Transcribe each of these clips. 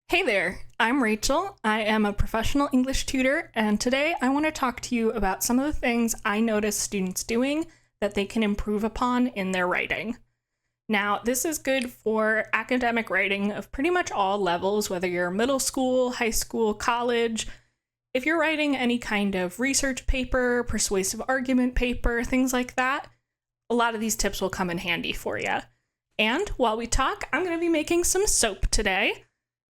Hey there, I'm Rachel. I am a professional English tutor, and today I want to talk to you about some of the things I notice students doing that they can improve upon in their writing. Now, this is good for academic writing of pretty much all levels, whether you're middle school, high school, college. If you're writing any kind of research paper, persuasive argument paper, things like that, a lot of these tips will come in handy for you. And while we talk, I'm going to be making some soap today.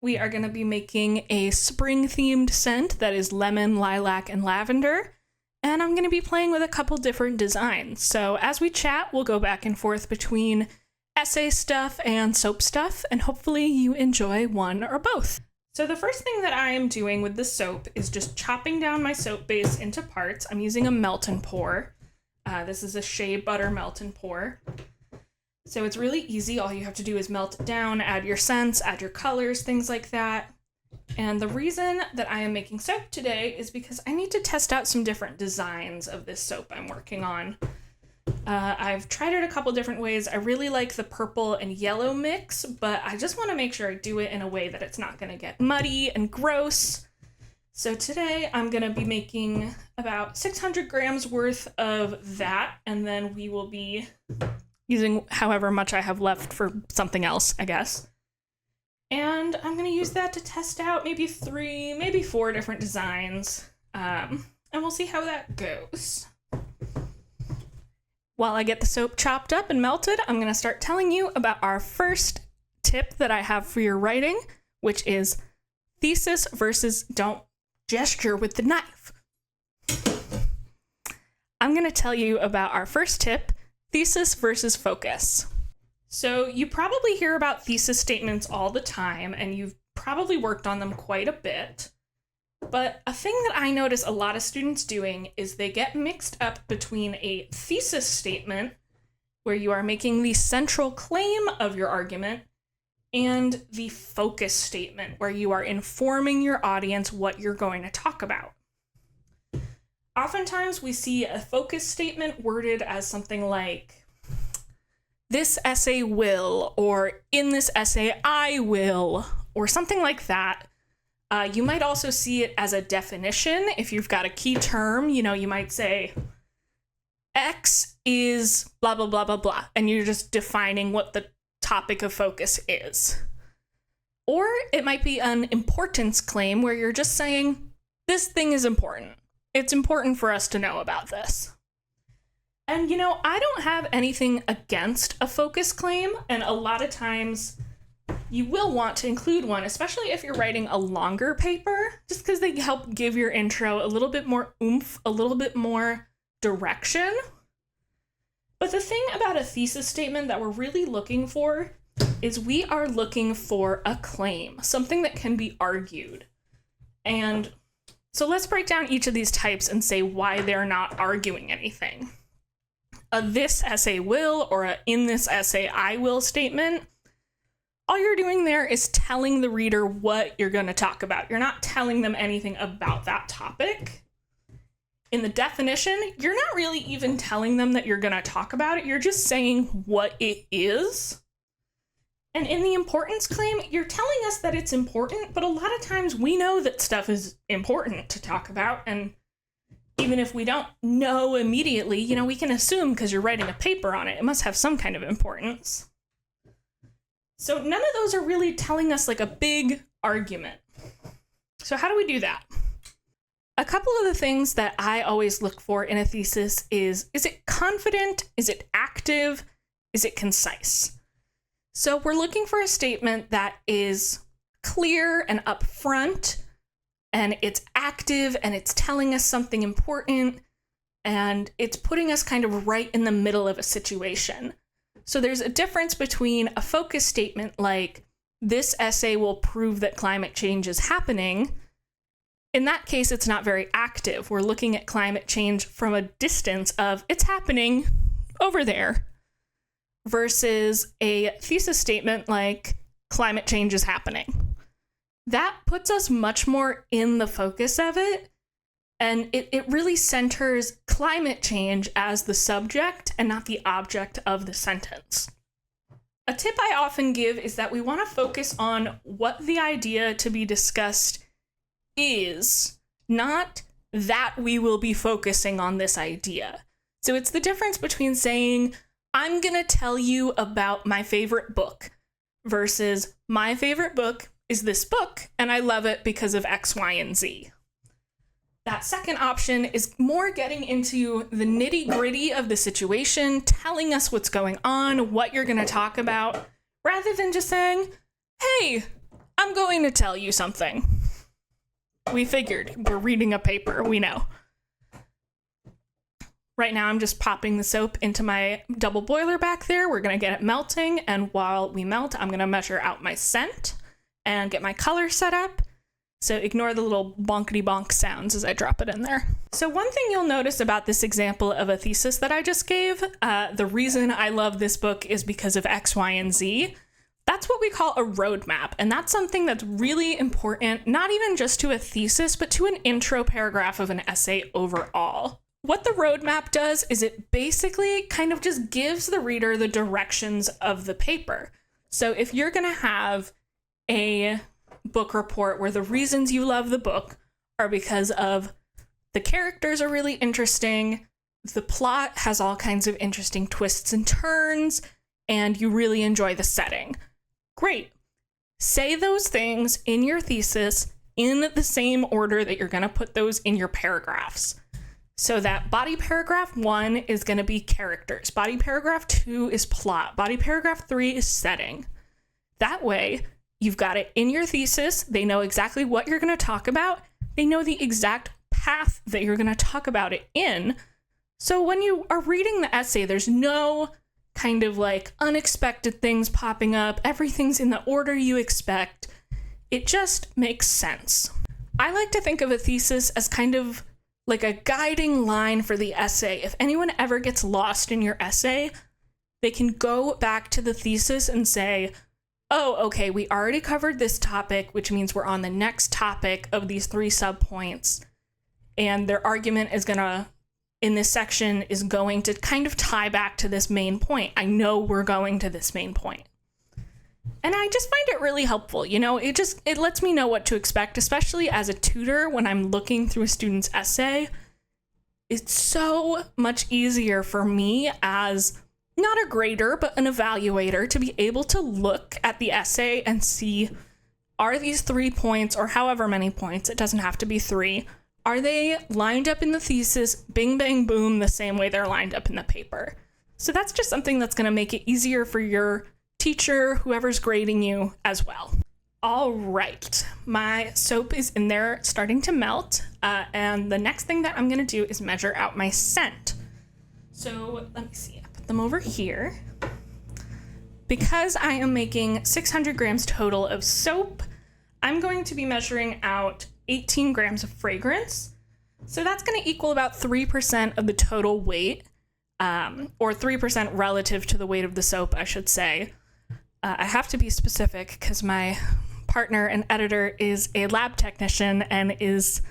We are going to be making a spring-themed scent that is lemon, lilac, and lavender. And I'm going to be playing with a couple different designs. So as we chat, we'll go back and forth between essay stuff and soap stuff, and hopefully you enjoy one or both. So the first thing that I am doing with the soap is just chopping down my soap base into parts. I'm using a melt and pour. This is a shea butter melt and pour. So it's really easy. All you have to do is melt it down, add your scents, add your colors, things like that. And the reason that I am making soap today is because I need to test out some different designs of this soap I'm working on. I've tried it a couple different ways. I really like the purple and yellow mix, but I just want to make sure I do it in a way that it's not going to get muddy and gross. So today I'm going to be making about 600 grams worth of that, and then we will be using however much I have left for something else, I guess. And I'm going to use that to test out maybe 3, maybe 4 different designs, and we'll see how that goes. While I get the soap chopped up and melted, I'm going to start telling you about our first tip that I have for your writing, which is thesis versus don't gesture with the knife. I'm going to tell you about our first tip, thesis versus focus. So you probably hear about thesis statements all the time, and you've probably worked on them quite a bit. But a thing that I notice a lot of students doing is they get mixed up between a thesis statement, where you are making the central claim of your argument, and the focus statement, where you are informing your audience what you're going to talk about. Oftentimes we see a focus statement worded as something like, this essay will, or in this essay I will, or something like that. You might also see it as a definition. If you've got a key term, you might say, X is blah, blah, blah, blah, blah, and you're just defining what the topic of focus is. Or it might be an importance claim where you're just saying, this thing is important. It's important for us to know about this. And I don't have anything against a focus claim, and a lot of times you will want to include one, especially if you're writing a longer paper, just because they help give your intro a little bit more oomph, a little bit more direction. But the thing about a thesis statement that we're really looking for is we are looking for a claim, something that can be argued. And so let's break down each of these types and say why they're not arguing anything. A this essay will or a in this essay I will statement, all you're doing there is telling the reader what you're going to talk about. You're not telling them anything about that topic. In the definition, you're not really even telling them that you're going to talk about it. You're just saying what it is. And in the importance claim, you're telling us that it's important, but a lot of times we know that stuff is important to talk about. And even if we don't know immediately, we can assume because you're writing a paper on it, it must have some kind of importance. So none of those are really telling us like a big argument. So how do we do that? A couple of the things that I always look for in a thesis is it confident? Is it active? Is it concise? So we're looking for a statement that is clear and upfront, and it's active, and it's telling us something important, and it's putting us kind of right in the middle of a situation. So there's a difference between a focus statement like, this essay will prove that climate change is happening. In that case, it's not very active. We're looking at climate change from a distance of, it's happening over there, versus a thesis statement like, climate change is happening. That puts us much more in the focus of it, and it really centers climate change as the subject and not the object of the sentence. A tip I often give is that we want to focus on what the idea to be discussed is, not that we will be focusing on this idea. So it's the difference between saying, I'm going to tell you about my favorite book versus my favorite book is this book and I love it because of X, Y, and Z. That second option is more getting into the nitty-gritty of the situation, telling us what's going on, what you're going to talk about, rather than just saying, hey, I'm going to tell you something. We figured. We're reading a paper. We know. Right now, I'm just popping the soap into my double boiler back there. We're going to get it melting, and while we melt, I'm going to measure out my scent and get my color set up. So ignore the little bonkety-bonk sounds as I drop it in there. So one thing you'll notice about this example of a thesis that I just gave, the reason I love this book is because of X, Y, and Z. That's what we call a roadmap, and that's something that's really important, not even just to a thesis, but to an intro paragraph of an essay overall. What the roadmap does is it basically kind of just gives the reader the directions of the paper. So if you're gonna have a book report where the reasons you love the book are because of the characters are really interesting, the plot has all kinds of interesting twists and turns, and you really enjoy the setting. Great. Say those things in your thesis in the same order that you're going to put those in your paragraphs. So that body paragraph 1 is going to be characters. Body paragraph 2 is plot. Body paragraph 3 is setting. That way, you've got it in your thesis. They know exactly what you're going to talk about. They know the exact path that you're going to talk about it in. So when you are reading the essay, there's no kind of like unexpected things popping up. Everything's in the order you expect. It just makes sense. I like to think of a thesis as kind of like a guiding line for the essay. If anyone ever gets lost in your essay, they can go back to the thesis and say, oh, okay, we already covered this topic, which means we're on the next topic of these 3 subpoints. And their argument is gonna, in this section, is going to kind of tie back to this main point. I know we're going to this main point. And I just find it really helpful. You know, it lets me know what to expect, especially as a tutor when I'm looking through a student's essay. It's so much easier for me as not a grader, but an evaluator to be able to look at the essay and see, are these 3 points or however many points, it doesn't have to be 3, are they lined up in the thesis, bing, bang, boom, the same way they're lined up in the paper? So that's just something that's going to make it easier for your teacher, whoever's grading you as well. All right, my soap is in there starting to melt, and the next thing that I'm going to do is measure out my scent. So let me see, I put them over here. Because I am making 600 grams total of soap, I'm going to be measuring out 18 grams of fragrance. So that's going to equal about 3% of the total weight, or 3% relative to the weight of the soap, I should say. I have to be specific because my partner and editor is a lab technician and is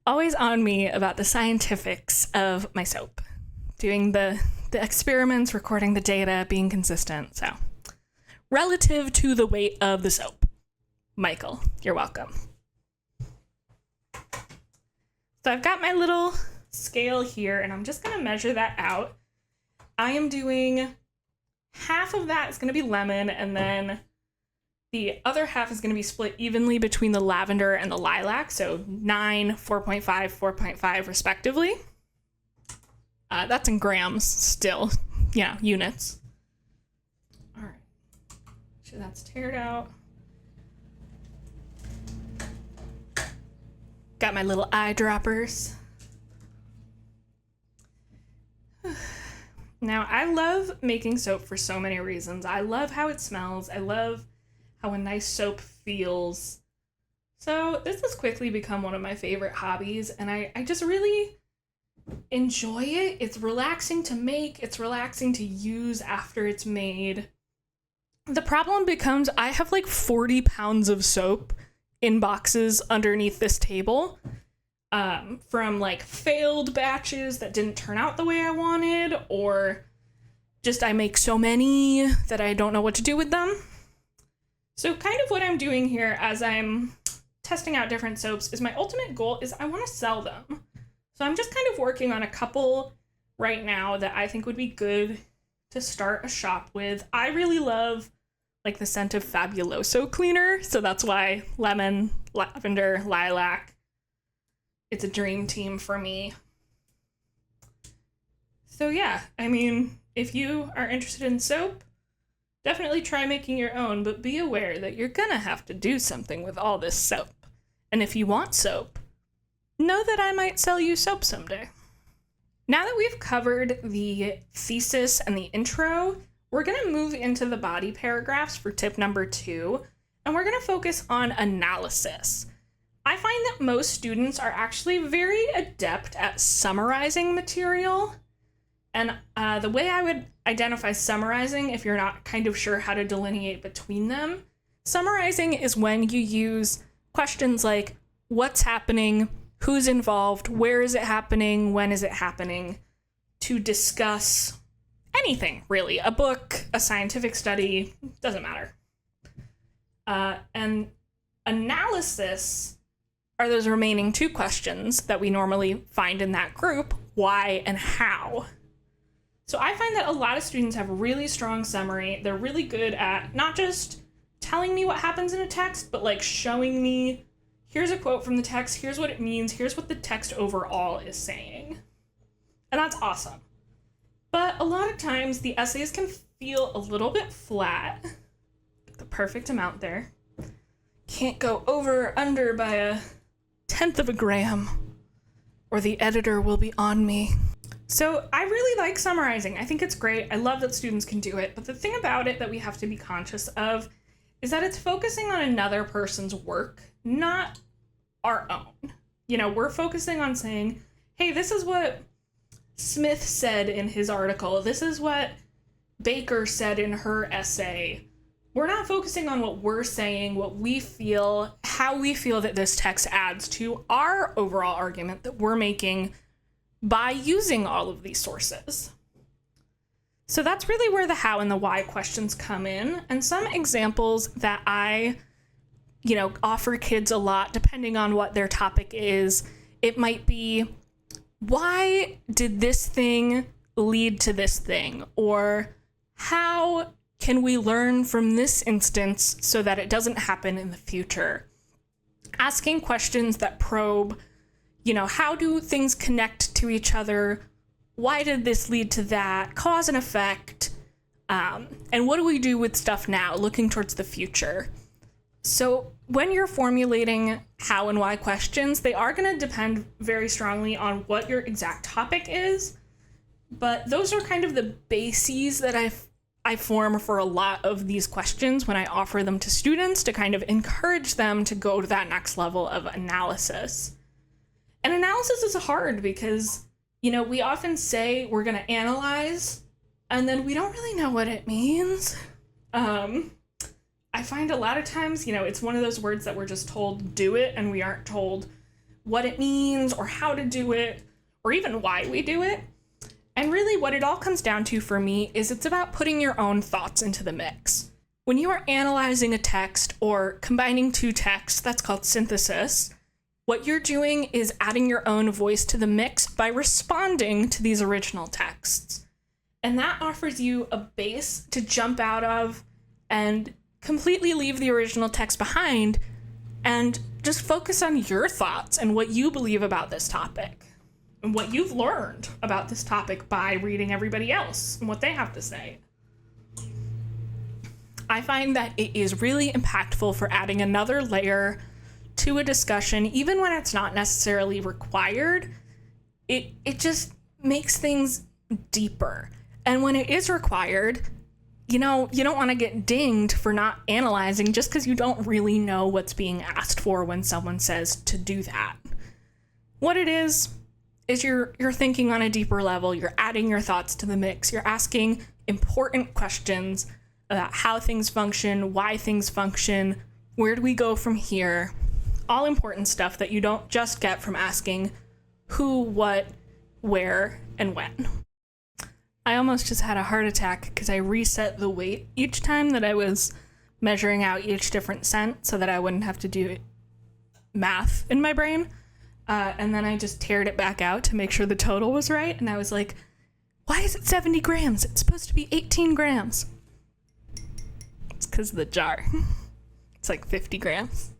always on me about the scientifics of my soap. Doing the experiments, recording the data, being consistent. So, relative to the weight of the soap. Michael, you're welcome. So I've got my little scale here, and I'm just going to measure that out. I am doing half of that is going to be lemon, and then the other half is going to be split evenly between the lavender and the lilac, so 9, 4.5, 4.5 respectively. That's in grams still, yeah, units. All right, so that's tared out. Got my little eyedroppers. Now, I love making soap for so many reasons. I love how it smells. I love how a nice soap feels. So this has quickly become one of my favorite hobbies, and I just really enjoy it. It's relaxing to make. It's relaxing to use after it's made. The problem becomes I have like 40 pounds of soap in boxes underneath this table, from like failed batches that didn't turn out the way I wanted, or just I make so many that I don't know what to do with them. So kind of what I'm doing here as I'm testing out different soaps is my ultimate goal is I want to sell them. So I'm just kind of working on a couple right now that I think would be good to start a shop with. I really love like the scent of Fabuloso cleaner, so that's why lemon, lavender, lilac. It's a dream team for me. So yeah, I mean, if you are interested in soap, definitely try making your own, but be aware that you're gonna have to do something with all this soap. And if you want soap, know that I might sell you soap someday. Now that we've covered the thesis and the intro, we're gonna move into the body paragraphs for tip number 2, and we're gonna focus on analysis. I find that most students are actually very adept at summarizing material. And the way I would identify summarizing, if you're not kind of sure how to delineate between them, summarizing is when you use questions like, what's happening, who's involved, where is it happening, when is it happening, to discuss anything, really. A book, a scientific study, doesn't matter. And analysis are those remaining 2 questions that we normally find in that group, why and how. So I find that a lot of students have really strong summary. They're really good at not just telling me what happens in a text, but like showing me, here's a quote from the text, here's what it means, here's what the text overall is saying. And that's awesome. But a lot of times the essays can feel a little bit flat. The perfect amount there. Can't go over or under by a 1/10 of a gram, or the editor will be on me. So I really like summarizing. I think it's great. I love that students can do it. But the thing about it that we have to be conscious of is that it's focusing on another person's work, not our own. You know, we're focusing on saying, hey, this is what Smith said in his article. This is what Baker said in her essay. We're not focusing on what we're saying, what we feel, how we feel that this text adds to our overall argument that we're making by using all of these sources. So that's really where the how and the why questions come in. And some examples that I, offer kids a lot, depending on what their topic is, it might be, why did this thing lead to this thing? Or how can we learn from this instance so that it doesn't happen in the future? Asking questions that probe, how do things connect to each other? Why did this lead to that? Cause and effect. And what do we do with stuff now, looking towards the future? So when you're formulating how and why questions, they are going to depend very strongly on what your exact topic is. But those are kind of the bases that I form for a lot of these questions when I offer them to students to kind of encourage them to go to that next level of analysis. And analysis is hard because, we often say we're going to analyze, and then we don't really know what it means. I find a lot of times, it's one of those words that we're just told do it, and we aren't told what it means or how to do it or even why we do it. And really what it all comes down to for me is it's about putting your own thoughts into the mix. When you are analyzing a text or combining 2 texts, that's called synthesis. What you're doing is adding your own voice to the mix by responding to these original texts. And that offers you a base to jump out of and completely leave the original text behind and just focus on your thoughts and what you believe about this topic and what you've learned about this topic by reading everybody else and what they have to say. I find that it is really impactful for adding another layer to a discussion, even when it's not necessarily required. It just makes things deeper. And when it is required, you don't want to get dinged for not analyzing just because you don't really know what's being asked for when someone says to do that. What it is you're thinking on a deeper level, you're adding your thoughts to the mix, you're asking important questions about how things function, why things function, where do we go from here? All important stuff that you don't just get from asking who, what, where, and when. I almost just had a heart attack because I reset the weight each time that I was measuring out each different scent so that I wouldn't have to do math in my brain. And then I just teared it back out to make sure the total was right. And I was like, why is it 70 grams? It's supposed to be 18 grams. It's because of the jar. It's like 50 grams.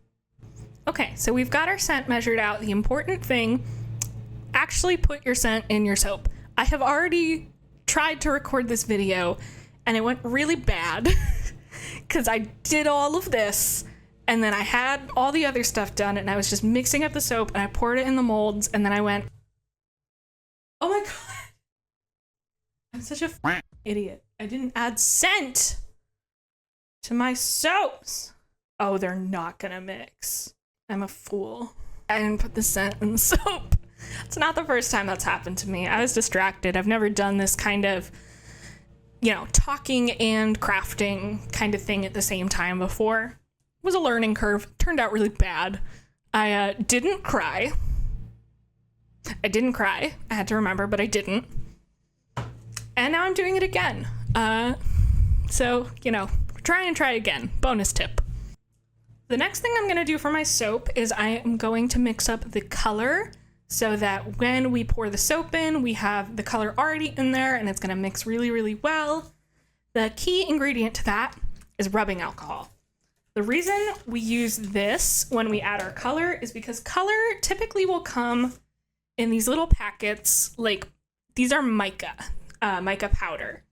Okay, so we've got our scent measured out. The important thing, actually put your scent in your soap. I have already tried to record this video and it went really bad because I did all of this and then I had all the other stuff done and I was just mixing up the soap and I poured it in the molds and then I went, oh my god, I'm such a idiot. I didn't add scent to my soaps. Oh, they're not gonna mix. I'm a fool. I didn't put the scent in the soap. It's not the first time that's happened to me. I was distracted. I've never done this kind of, talking and crafting kind of thing at the same time before. It was a learning curve. Turned out really bad. I didn't cry. I had to remember, but I didn't. And now I'm doing it again. So, try and try again. Bonus tip. The next thing I'm going to do for my soap is I am going to mix up the color so that when we pour the soap in, we have the color already in there and it's going to mix really, really well. The key ingredient to that is rubbing alcohol. The reason we use this when we add our color is because color typically will come in these little packets, like these are mica powder.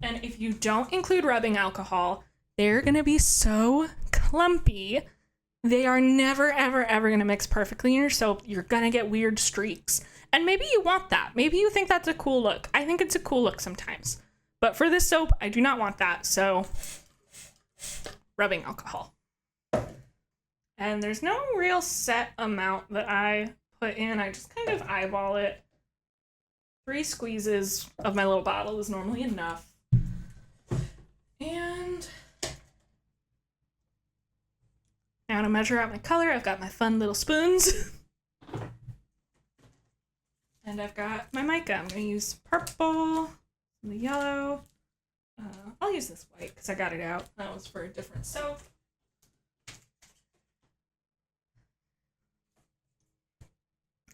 And if you don't include rubbing alcohol, they're going to be so clumpy. They are never, ever, ever going to mix perfectly in your soap. You're going to get weird streaks. And maybe you want that. Maybe you think that's a cool look. I think it's a cool look sometimes. But for this soap, I do not want that. So, rubbing alcohol. And there's no real set amount that I put in. I just kind of eyeball it. 3 squeezes of my little bottle is normally enough. And now to measure out my color, I've got my fun little spoons. And I've got my mica. I'm going to use purple and the yellow. I'll use this white because I got it out. That was for a different soap.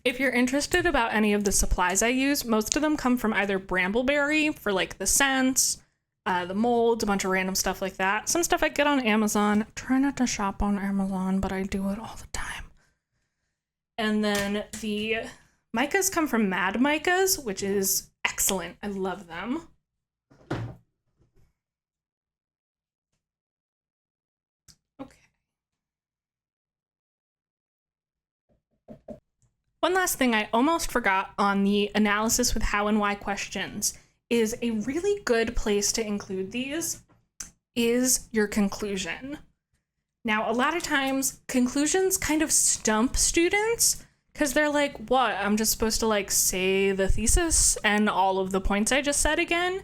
If you're interested about any of the supplies I use, most of them come from either Brambleberry for like the scents, the molds, a bunch of random stuff like that. Some stuff I get on Amazon. I try not to shop on Amazon, but I do it all the time. And then the micas come from Mad Micas, which is excellent. I love them. Okay. One last thing I almost forgot on the analysis with how and why questions is a really good place to include these is your conclusion. Now, a lot of times conclusions kind of stump students because they're like, what? I'm just supposed to like say the thesis and all of the points I just said again? And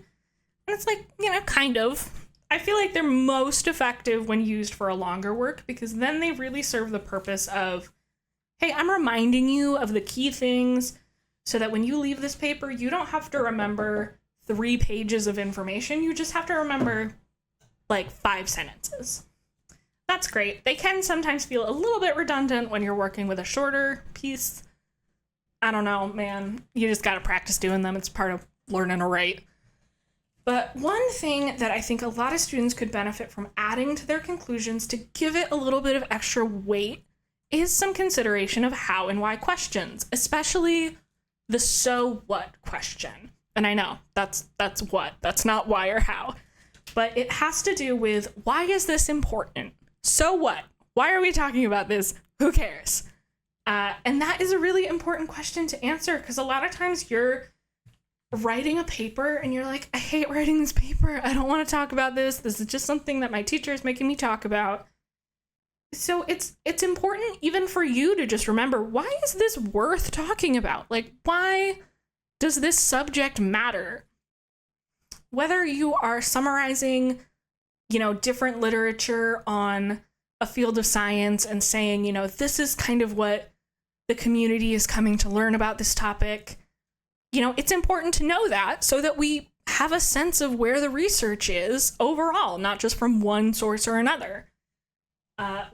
it's like, kind of. I feel like they're most effective when used for a longer work because then they really serve the purpose of, hey, I'm reminding you of the key things so that when you leave this paper, you don't have to remember 3 pages of information. You just have to remember like 5 sentences. That's great. They can sometimes feel a little bit redundant when you're working with a shorter piece. I don't know, man. You just got to practice doing them. It's part of learning to write. But one thing that I think a lot of students could benefit from adding to their conclusions to give it a little bit of extra weight is some consideration of how and why questions, especially the so what question. And I know that's what, that's not why or how, but it has to do with why is this important? So what? Why are we talking about this? Who cares? And that is a really important question to answer because a lot of times you're writing a paper and you're like, I hate writing this paper. I don't want to talk about this. This is just something that my teacher is making me talk about. So it's important even for you to just remember, why is this worth talking about? Like, why does this subject matter? Whether you are summarizing, different literature on a field of science and saying, this is kind of what the community is coming to learn about this topic. It's important to know that so that we have a sense of where the research is overall, not just from one source or another.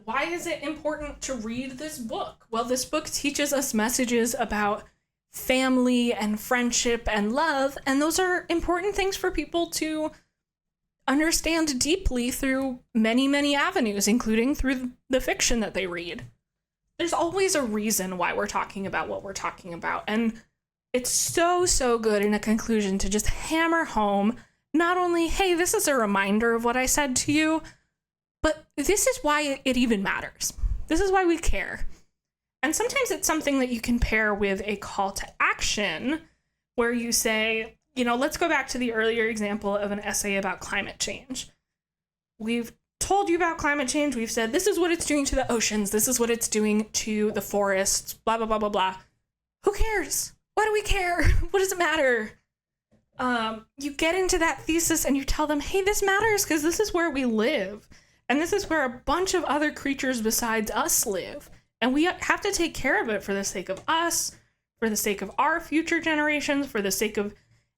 Why is it important to read this book? Well, this book teaches us messages about family and friendship and love, and those are important things for people to understand deeply through many, many avenues, including through the fiction that they read. There's always a reason why we're talking about what we're talking about, and it's so, so good in a conclusion to just hammer home not only, hey, this is a reminder of what I said to you, but this is why it even matters. This is why we care. And sometimes it's something that you can pair with a call to action where you say, let's go back to the earlier example of an essay about climate change. We've told you about climate change. We've said, this is what it's doing to the oceans. This is what it's doing to the forests, blah, blah, blah, blah, blah. Who cares? Why do we care? What does it matter? You get into that thesis and you tell them, hey, this matters because this is where we live. And this is where a bunch of other creatures besides us live. And we have to take care of it for the sake of us, for the sake of our future generations, for the sake of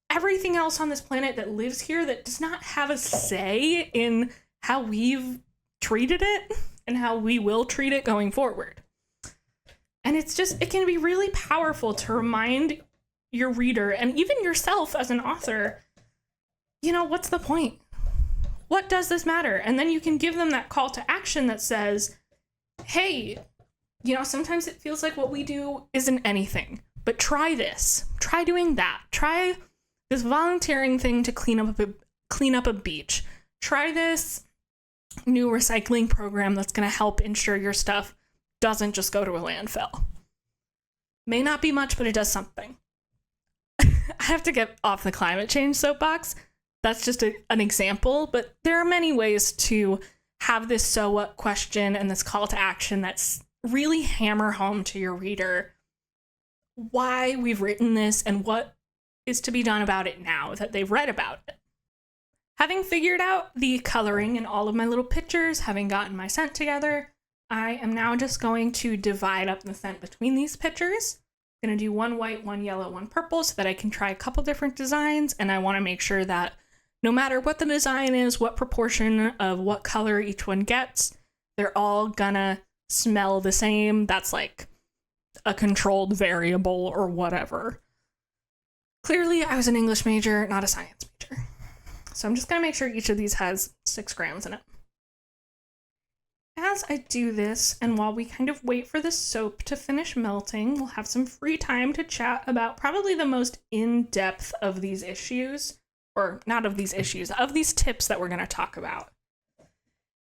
everything else on this planet that lives here that does not have a say in how we've treated it and how we will treat it going forward. And it can be really powerful to remind your reader and even yourself as an author, what's the point? What does this matter? And then you can give them that call to action that says, hey, sometimes it feels like what we do isn't anything, but try this, try doing that, try this volunteering thing to clean up a beach, try this new recycling program that's going to help ensure your stuff doesn't just go to a landfill. May not be much, but it does something. I have to get off the climate change soapbox. That's just an example, but there are many ways to have this so what question and this call to action that's really hammer home to your reader why we've written this and what is to be done about it now that they've read about it. Having figured out the coloring in all of my little pictures, having gotten my scent together, I am now just going to divide up the scent between these pictures. I'm going to do one white, one yellow, one purple so that I can try a couple different designs, and I want to make sure that no matter what the design is, what proportion of what color each one gets, they're all gonna smell the same. That's like a controlled variable or whatever. Clearly, I was an English major, not a science major. So I'm just gonna make sure each of these has 6 grams in it. As I do this, and while we kind of wait for the soap to finish melting, we'll have some free time to chat about probably the most in-depth of these issues. Or not of these issues, of these tips that we're going to talk about.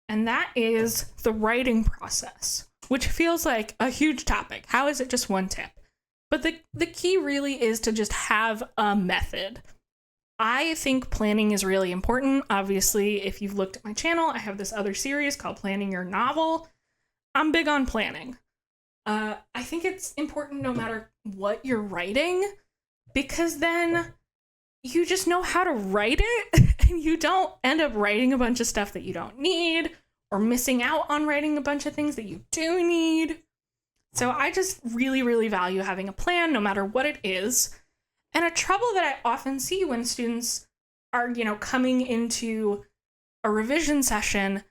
And that is the writing process, which feels like a huge topic. How is it just one tip? But the key really is to just have a method. I think planning is really important. Obviously, if you've looked at my channel, I have this other series called Planning Your Novel. I'm big on planning. I think it's important no matter what you're writing, because then you just know how to write it and you don't end up writing a bunch of stuff that you don't need or missing out on writing a bunch of things that you do need. So I just really, really value having a plan no matter what it is. And a trouble that I often see when students are, coming into a revision session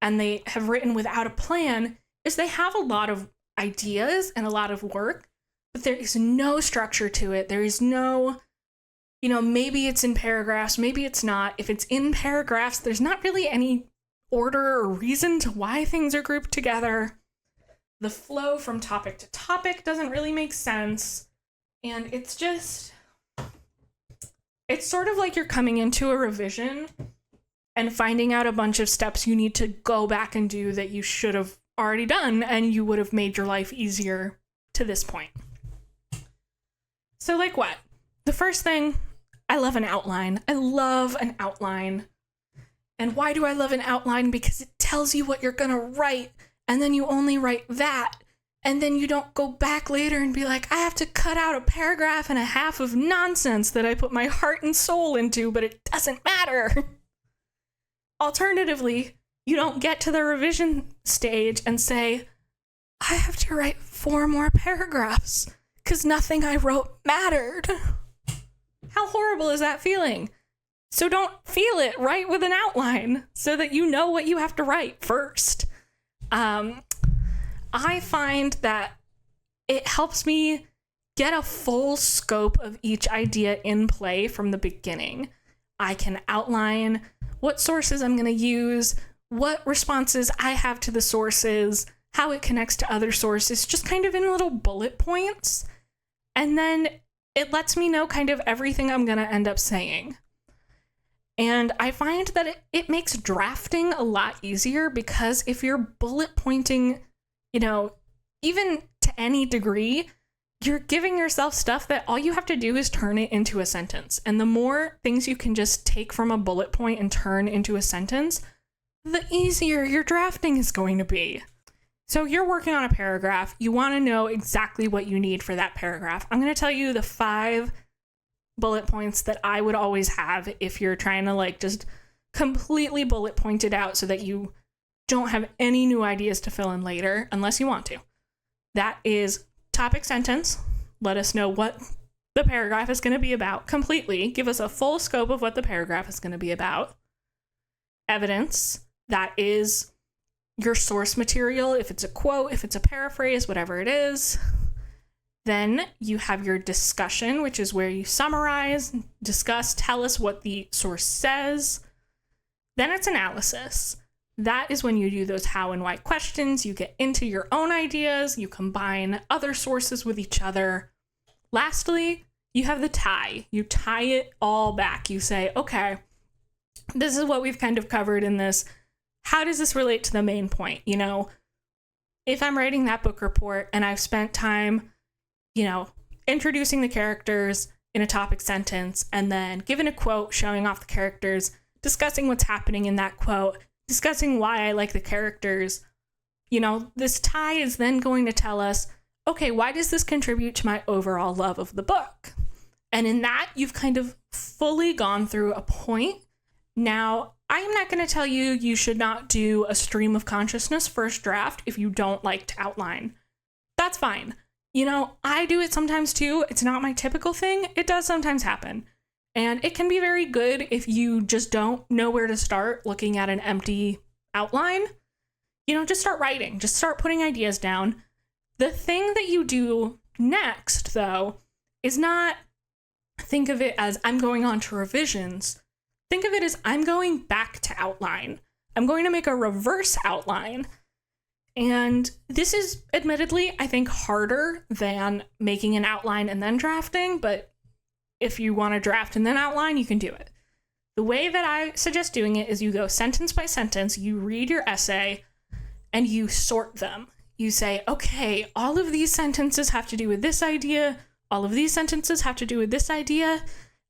and they have written without a plan is they have a lot of ideas and a lot of work, but there is no structure to it. There is no maybe it's in paragraphs, maybe it's not. If it's in paragraphs, there's not really any order or reason to why things are grouped together. The flow from topic to topic doesn't really make sense. And it's sort of like you're coming into a revision and finding out a bunch of steps you need to go back and do that you should have already done, and you would have made your life easier to this point. So like what? The first thing, I love an outline. I love an outline. And why do I love an outline? Because it tells you what you're gonna write, and then you only write that, and then you don't go back later and be like, I have to cut out a paragraph and a half of nonsense that I put my heart and soul into, but it doesn't matter. Alternatively, you don't get to the revision stage and say, I have to write 4 more paragraphs because nothing I wrote mattered. How horrible is that feeling? So don't feel it, write with an outline so that you know what you have to write first. I find that it helps me get a full scope of each idea in play from the beginning. I can outline what sources I'm going to use, what responses I have to the sources, how it connects to other sources, just kind of in little bullet points. And then it lets me know kind of everything I'm going to end up saying. And I find that it makes drafting a lot easier, because if you're bullet pointing, even to any degree, you're giving yourself stuff that all you have to do is turn it into a sentence. And the more things you can just take from a bullet point and turn into a sentence, the easier your drafting is going to be. So you're working on a paragraph. You want to know exactly what you need for that paragraph. I'm going to tell you the 5 bullet points that I would always have if you're trying to just completely bullet point it out so that you don't have any new ideas to fill in later unless you want to. That is topic sentence. Let us know what the paragraph is going to be about completely. Give us a full scope of what the paragraph is going to be about. Evidence. That is your source material. If it's a quote, if it's a paraphrase, whatever it is. Then you have your discussion, which is where you summarize, discuss, tell us what the source says. Then it's analysis. That is when you do those how and why questions. You get into your own ideas. You combine other sources with each other. Lastly, you have the tie. You tie it all back. You say, okay, this is what we've kind of covered in this. How does this relate to the main point? If I'm writing that book report and I've spent time introducing the characters in a topic sentence and then given a quote showing off the characters, discussing what's happening in that quote, discussing why I like the characters, this tie is then going to tell us, okay, why does this contribute to my overall love of the book? And in that, you've kind of fully gone through a point. Now, I'm not going to tell you should not do a stream of consciousness first draft if you don't like to outline. That's fine. I do it sometimes too. It's not my typical thing. It does sometimes happen. And it can be very good if you just don't know where to start looking at an empty outline. Just start writing. Just start putting ideas down. The thing that you do next, though, is not think of it as I'm going on to revisions. Think of it as I'm going back to outline. I'm going to make a reverse outline. And this is admittedly, I think, harder than making an outline and then drafting, but if you want to draft and then outline, you can do it. The way that I suggest doing it is you go sentence by sentence, you read your essay, and you sort them. You say, okay, all of these sentences have to do with this idea, all of these sentences have to do with this idea,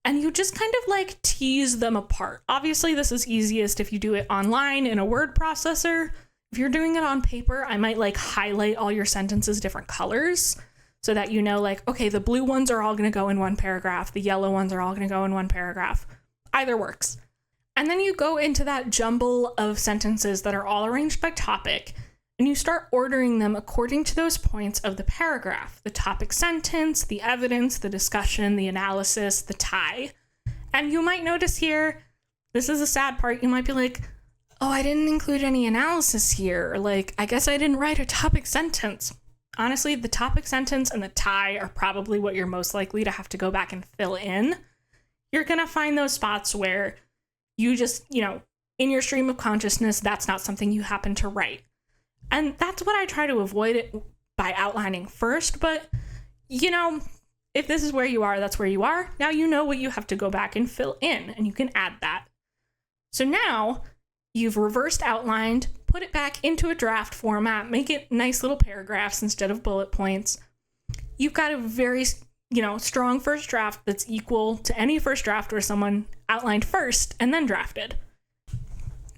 and you just kind of tease them apart. Obviously, this is easiest if you do it online in a word processor. If you're doing it on paper, I might highlight all your sentences different colors so that okay, the blue ones are all going to go in one paragraph. The yellow ones are all going to go in one paragraph. Either works. And then you go into that jumble of sentences that are all arranged by topic, and you start ordering them according to those points of the paragraph. The topic sentence, the evidence, the discussion, the analysis, the tie. And you might notice here, this is a sad part, you might be like, oh, I didn't include any analysis here. I guess I didn't write a topic sentence. Honestly, the topic sentence and the tie are probably what you're most likely to have to go back and fill in. You're going to find those spots where you just, in your stream of consciousness, that's not something you happen to write. And that's what I try to avoid it by outlining first. But, if this is where you are, that's where you are. Now you know what you have to go back and fill in, and you can add that. So now you've reversed outlined, put it back into a draft format, make it nice little paragraphs instead of bullet points. You've got a very, strong first draft that's equal to any first draft where someone outlined first and then drafted.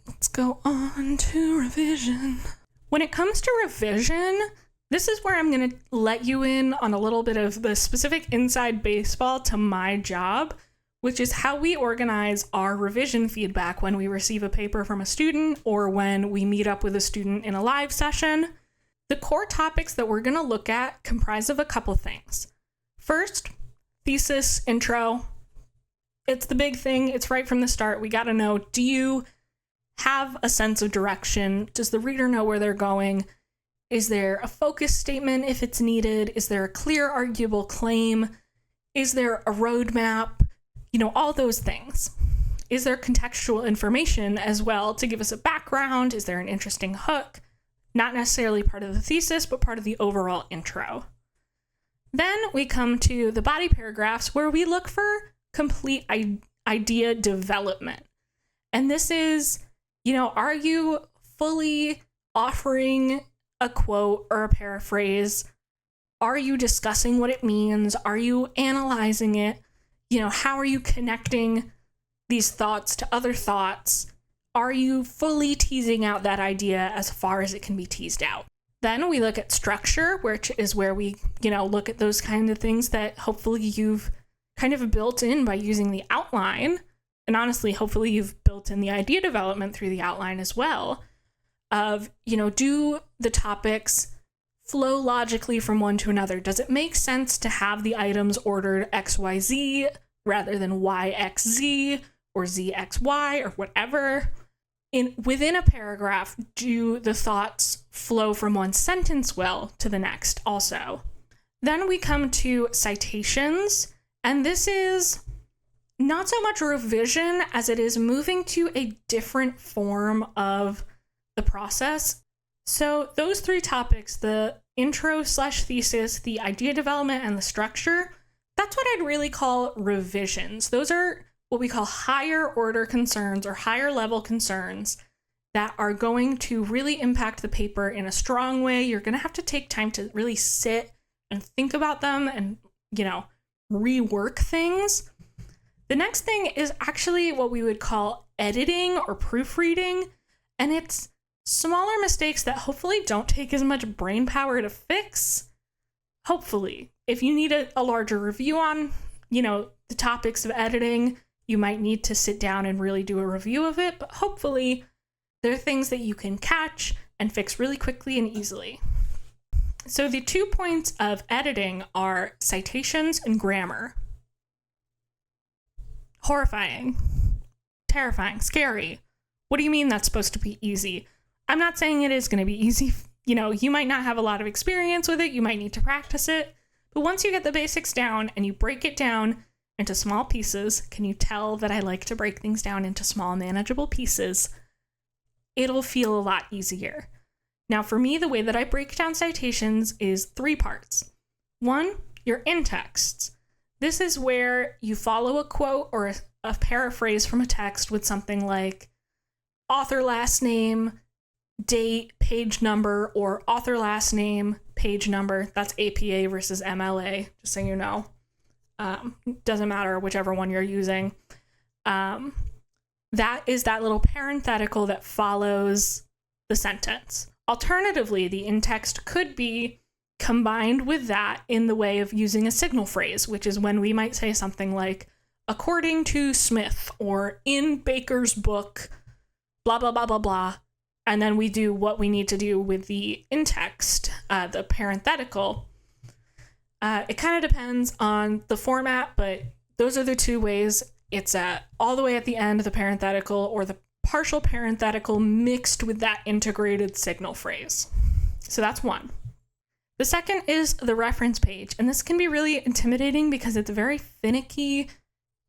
Let's go on to revision. When it comes to revision, this is where I'm going to let you in on a little bit of the specific inside baseball to my job, which is how we organize our revision feedback when we receive a paper from a student or when we meet up with a student in a live session. The core topics that we're going to look at comprise of a couple things. First, thesis, intro, It's the big thing. It's right from the start. We got to know, do you have a sense of direction? Does the reader know where they're going? Is there a focus statement if it's needed? Is there a clear, arguable claim? Is there a roadmap? All those things. Is there contextual information as well to give us a background? Is there an interesting hook? Not necessarily part of the thesis, but part of the overall intro. Then we come to the body paragraphs where we look for complete idea development. And this is, are you fully offering a quote or a paraphrase? Are you discussing what it means? Are you analyzing it? How are you connecting these thoughts to other thoughts? Are you fully teasing out that idea as far as it can be teased out? Then we look at structure, which is where we, look at those kind of things that hopefully you've kind of built in by using the outline. And honestly, hopefully you've built in the idea development through the outline as well of, do the topics flow logically from one to another? Does it make sense to have the items ordered XYZ rather than YXZ or ZXY or whatever? Within a paragraph, do the thoughts flow from one sentence well to the next also? Then we come to citations, and this is not so much a revision as it is moving to a different form of the process. So those three topics, the intro/thesis, the idea development, and the structure, that's what I'd really call revisions. Those are what we call higher order concerns or higher level concerns that are going to really impact the paper in a strong way. You're going to have to take time to really sit and think about them and, rework things. The next thing is actually what we would call editing or proofreading, and it's smaller mistakes that hopefully don't take as much brain power to fix. Hopefully. If you need a larger review on, the topics of editing, you might need to sit down and really do a review of it, but hopefully there are things that you can catch and fix really quickly and easily. So the 2 points of editing are citations and grammar. Horrifying, terrifying, scary. What do you mean that's supposed to be easy? I'm not saying it is going to be easy. You might not have a lot of experience with it. You might need to practice it. But once you get the basics down and you break it down into small pieces, can you tell that I like to break things down into small, manageable pieces? It'll feel a lot easier. Now, for me, the way that I break down citations is 3 parts. 1, your in-texts. This is where you follow a quote or a paraphrase from a text with something like author last name, date, page number, or author last name, page number. That's APA versus MLA, just so you know. Doesn't matter whichever one you're using. That is that little parenthetical that follows the sentence. Alternatively, the in-text could be combined with that in the way of using a signal phrase, which is when we might say something like, according to Smith, or in Baker's book, blah, blah, blah, blah, blah. And then we do what we need to do with the in-text, the parenthetical. It kind of depends on the format, but those are the 2 ways. It's all the way at the end of the parenthetical or the partial parenthetical mixed with that integrated signal phrase. So that's 1. The second is the reference page, and this can be really intimidating because it's very finicky.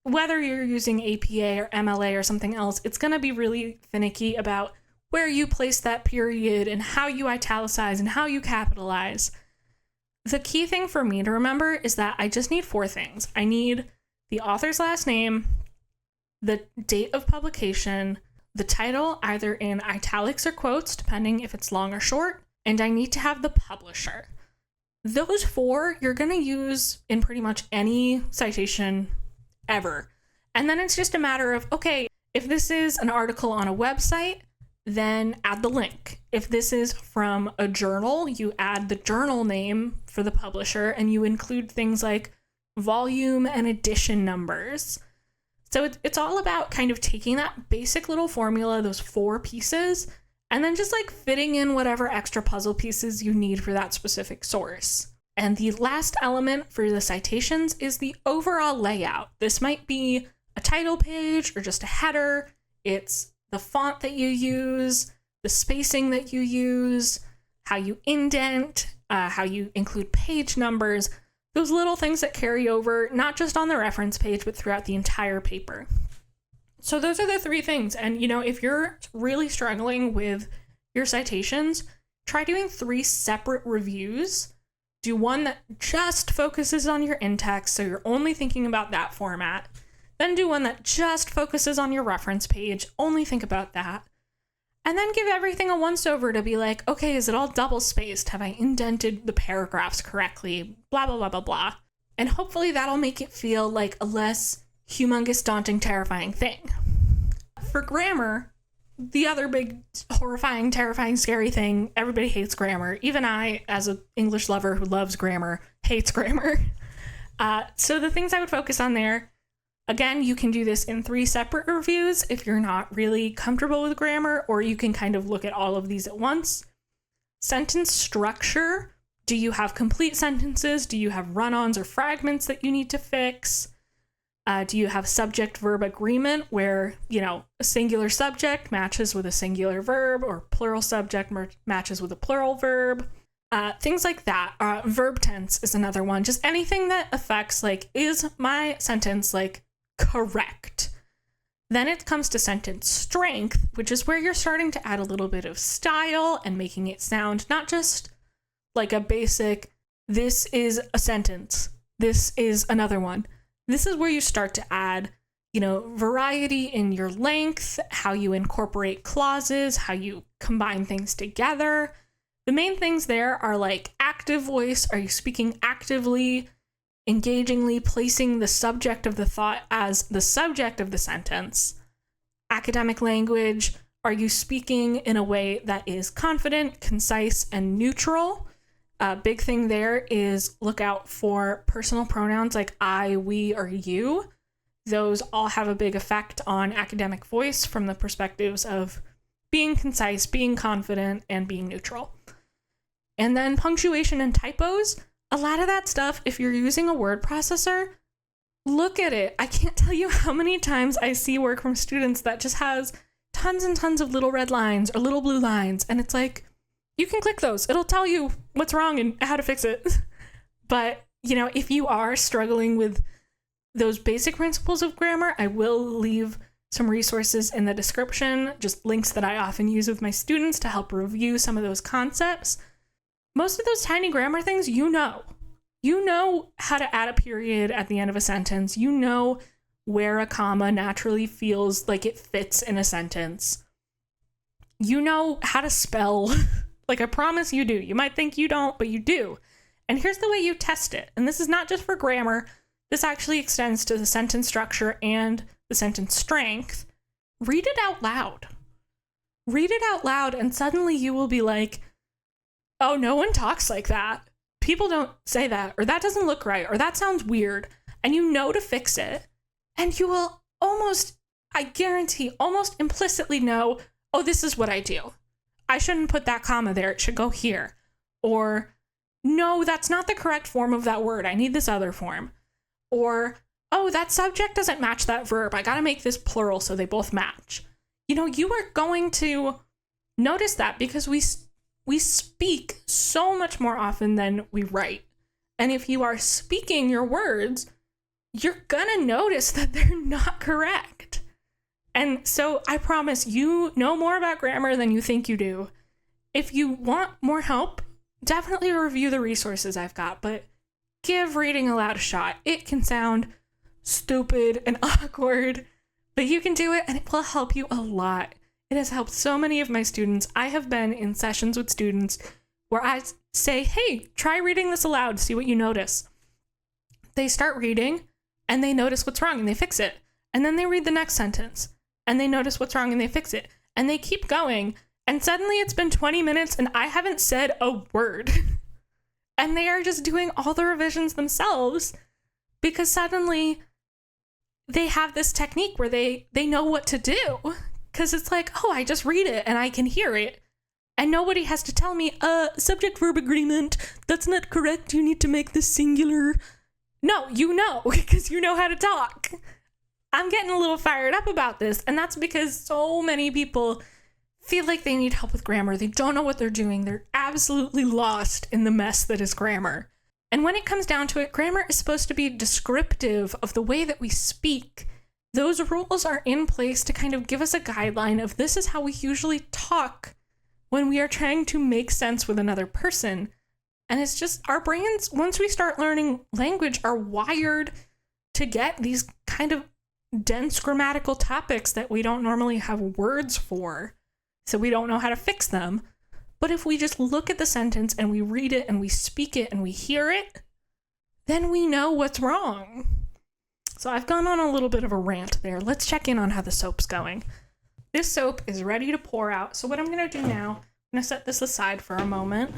Whether you're using APA or MLA or something else, it's going to be really finicky about where you place that period and how you italicize and how you capitalize. The key thing for me to remember is that I just need 4 things. I need the author's last name, the date of publication, the title either in italics or quotes, depending if it's long or short, and I need to have the publisher. Those 4 you're going to use in pretty much any citation ever. And then it's just a matter of, okay, if this is an article on a website, then add the link. If this is from a journal, you add the journal name for the publisher and you include things like volume and edition numbers. So it's all about kind of taking that basic little formula, those 4 pieces, and then just like fitting in whatever extra puzzle pieces you need for that specific source. And the last element for the citations is the overall layout. This might be a title page or just a header. It's the font that you use, the spacing that you use, how you indent, how you include page numbers, those little things that carry over, not just on the reference page, but throughout the entire paper. So those are the 3 things. And, if you're really struggling with your citations, try doing 3 separate reviews. Do one that just focuses on your in-text, so you're only thinking about that format. Then do one that just focuses on your reference page, only think about that. And then give everything a once-over to be like, okay, is it all double-spaced? Have I indented the paragraphs correctly? Blah, blah, blah, blah, blah. And hopefully that'll make it feel like a less humongous, daunting, terrifying thing. For grammar, the other big, horrifying, terrifying, scary thing, everybody hates grammar. Even I, as an English lover who loves grammar, hates grammar. So the things I would focus on there, again, you can do this in 3 separate reviews if you're not really comfortable with grammar, or you can kind of look at all of these at once. Sentence structure. Do you have complete sentences? Do you have run-ons or fragments that you need to fix? Do you have subject-verb agreement where, a singular subject matches with a singular verb, or plural subject matches with a plural verb? Things like that. Verb tense is another one. Just anything that affects, is my sentence, correct? Then it comes to sentence strength, which is where you're starting to add a little bit of style and making it sound not just like a basic, this is a sentence, this is another one. This is where you start to add, variety in your length, how you incorporate clauses, how you combine things together. The main things there are active voice. Are you speaking actively, engagingly, placing the subject of the thought as the subject of the sentence? Academic language. Are you speaking in a way that is confident, concise, and neutral? A big thing there is look out for personal pronouns like I, we, or you. Those all have a big effect on academic voice from the perspectives of being concise, being confident, and being neutral. And then punctuation and typos. A lot of that stuff, if you're using a word processor, look at it. I can't tell you how many times I see work from students that just has tons and tons of little red lines or little blue lines, and it's like, you can click those. It'll tell you what's wrong and how to fix it. But, if you are struggling with those basic principles of grammar, I will leave some resources in the description, just links that I often use with my students to help review some of those concepts. Most of those tiny grammar things, you know how to add a period at the end of a sentence. You know where a comma naturally feels like it fits in a sentence. You know how to spell. I promise you do. You might think you don't, but you do. And here's the way you test it. And this is not just for grammar. This actually extends to the sentence structure and the sentence strength. Read it out loud. Read it out loud, and suddenly you will be like, oh, no one talks like that. People don't say that, or that doesn't look right, or that sounds weird. And you know to fix it. And you will I guarantee, almost implicitly know, oh, this is what I do. I shouldn't put that comma there. It should go here. Or, no, that's not the correct form of that word. I need this other form. Or, oh, that subject doesn't match that verb. I got to make this plural so they both match. You are going to notice that because we speak so much more often than we write. And if you are speaking your words, you're going to notice that they're not correct. And so I promise you know more about grammar than you think you do. If you want more help, definitely review the resources I've got, but give reading aloud a shot. It can sound stupid and awkward, but you can do it and it will help you a lot. It has helped so many of my students. I have been in sessions with students where I say, hey, try reading this aloud, see what you notice. They start reading and they notice what's wrong and they fix it. And then they read the next sentence and they notice what's wrong and they fix it. And they keep going. And suddenly it's been 20 minutes and I haven't said a word. And they are just doing all the revisions themselves because suddenly they have this technique where they know what to do. Because it's like, oh, I just read it and I can hear it. And nobody has to tell me, subject-verb agreement, that's not correct, you need to make this singular. No, you know, because you know how to talk. I'm getting a little fired up about this, and that's because so many people feel like they need help with grammar. They don't know what they're doing. They're absolutely lost in the mess that is grammar. And when it comes down to it, grammar is supposed to be descriptive of the way that we speak. Those rules are in place to kind of give us a guideline of this is how we usually talk when we are trying to make sense with another person. And it's just our brains, once we start learning language, are wired to get these kind of dense grammatical topics that we don't normally have words for. So we don't know how to fix them. But if we just look at the sentence and we read it and we speak it and we hear it, then we know what's wrong. So I've gone on a little bit of a rant there. Let's check in on how the soap's going. This soap is ready to pour out. So what I'm going to do now, I'm going to set this aside for a moment.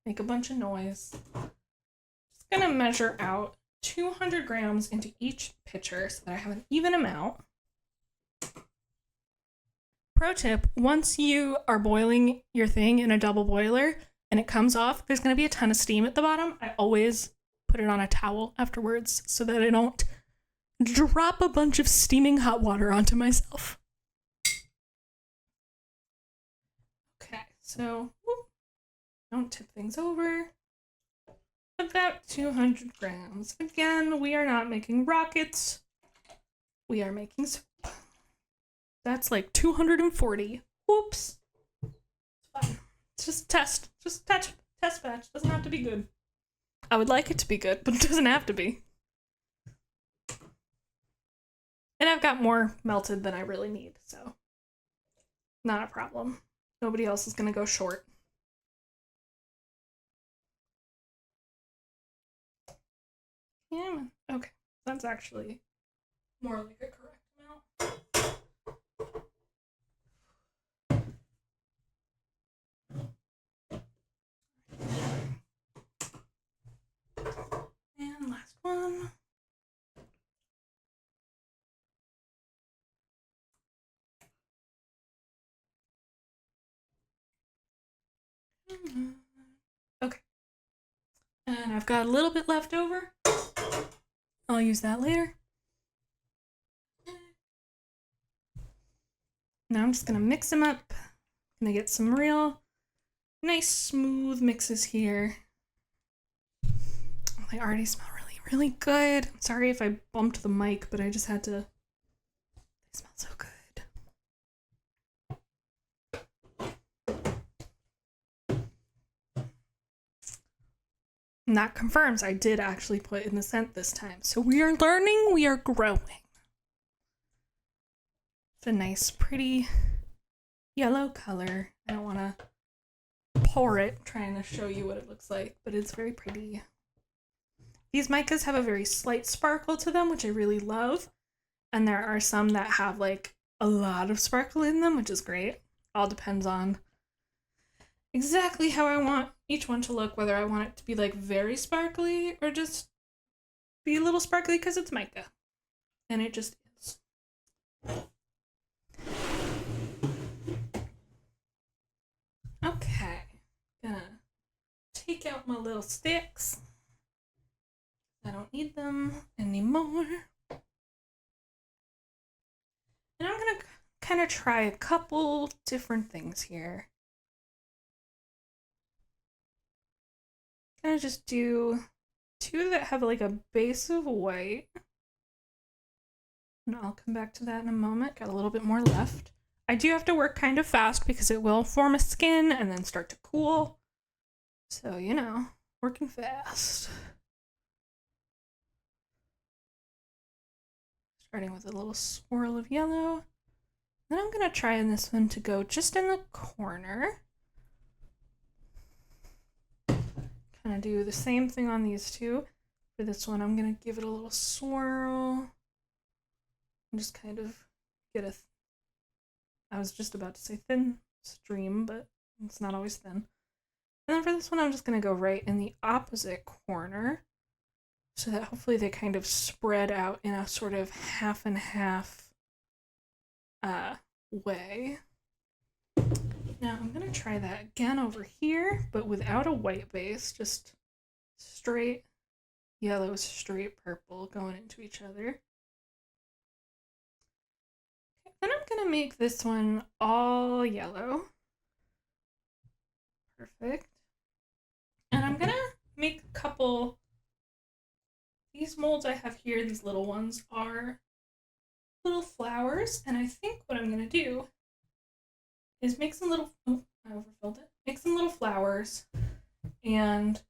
Make a bunch of noise. Just going to measure out 200 grams into each pitcher so that I have an even amount. Pro tip, once you are boiling your thing in a double boiler and it comes off, there's going to be a ton of steam at the bottom. I always put it on a towel afterwards so that I don't drop a bunch of steaming hot water onto myself. Okay, so don't tip things over. About 200 grams. Again, we are not making rockets. We are making soap. That's like 240. Whoops. It's fine. It's just test. Just test batch. Doesn't have to be good. I would like it to be good, but it doesn't have to be. And I've got more melted than I really need, so not a problem. Nobody else is gonna go short. Yeah, okay. That's actually more like a correct amount. And last one. Okay. And I've got a little bit left over. I'll use that later. Now I'm just gonna mix them up. I'm gonna get some real nice smooth mixes here. Oh, they already smell really, really good. I'm sorry if I bumped the mic, but I just had to. They smell so good. And that confirms I did actually put in the scent this time. So we are learning, we are growing. It's a nice, pretty yellow color. I don't want to pour it trying to show you what it looks like, but it's very pretty. These micas have a very slight sparkle to them, which I really love. And there are some that have like a lot of sparkle in them, which is great. All depends on exactly how I want each one to look, whether I want it to be like very sparkly or just be a little sparkly because it's mica. And it just is. Okay, gonna take out my little sticks. I don't need them anymore. And I'm gonna kind of try a couple different things here. Gonna just do two that have like a base of white. And I'll come back to that in a moment. Got a little bit more left. I do have to work kind of fast because it will form a skin and then start to cool. So, you know, working fast. Starting with a little swirl of yellow. Then I'm going to try in this one to go just in the corner. Kind of do the same thing on these two. For this one, I'm going to give it a little swirl. And just kind of get a... I was just about to say thin stream, but it's not always thin. And then for this one, I'm just going to go right in the opposite corner so that hopefully they kind of spread out in a sort of half and half way. Now I'm going to try that again over here, but without a white base, just straight yellow straight purple going into each other. Okay, then I'm gonna make this one all yellow. Perfect. And I'm gonna make a couple, these molds I have here, these little ones, are little flowers, and I think what I'm gonna do is make some little, oh, I overfilled it. Make some little flowers and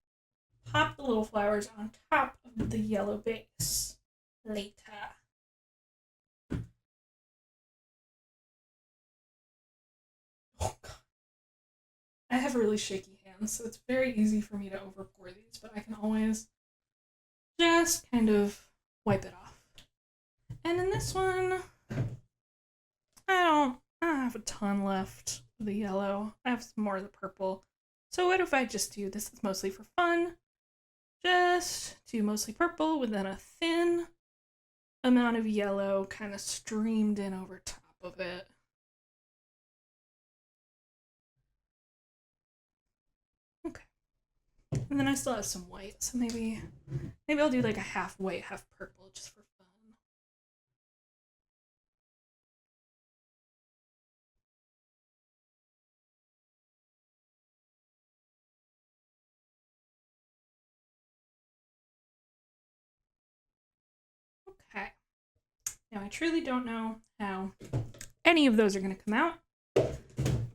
pop the little flowers on top of the yellow base later. Oh god. I have really shaky hands, so it's very easy for me to overpour these, but I can always just kind of wipe it off. And in this one, I don't have a ton left of the yellow. I have some more of the purple. So what if I just do, this is mostly for fun, just do mostly purple with then a thin amount of yellow kind of streamed in over top of it. Okay. And then I still have some white, so maybe I'll do like a half white, half purple just for fun. Okay. Now I truly don't know how any of those are going to come out.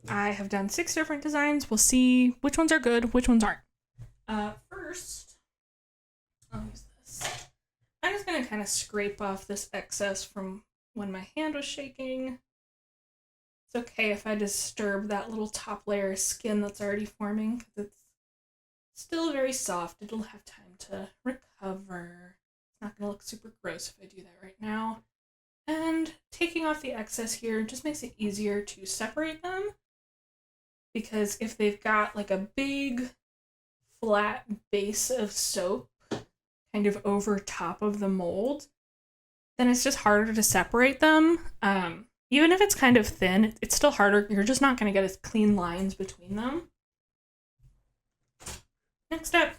I have done 6 different designs. We'll see which ones are good, which ones aren't. First, I'll use this. I'm just going to kind of scrape off this excess from when my hand was shaking. It's okay if I disturb that little top layer of skin that's already forming, because it's still very soft. It'll have time to recover. It's not going to look super gross if I do that right now. And taking off the excess here just makes it easier to separate them, because if they've got like a big flat base of soap kind of over top of the mold, then it's just harder to separate them. Even if it's kind of thin, it's still harder. You're just not going to get as clean lines between them. Next up,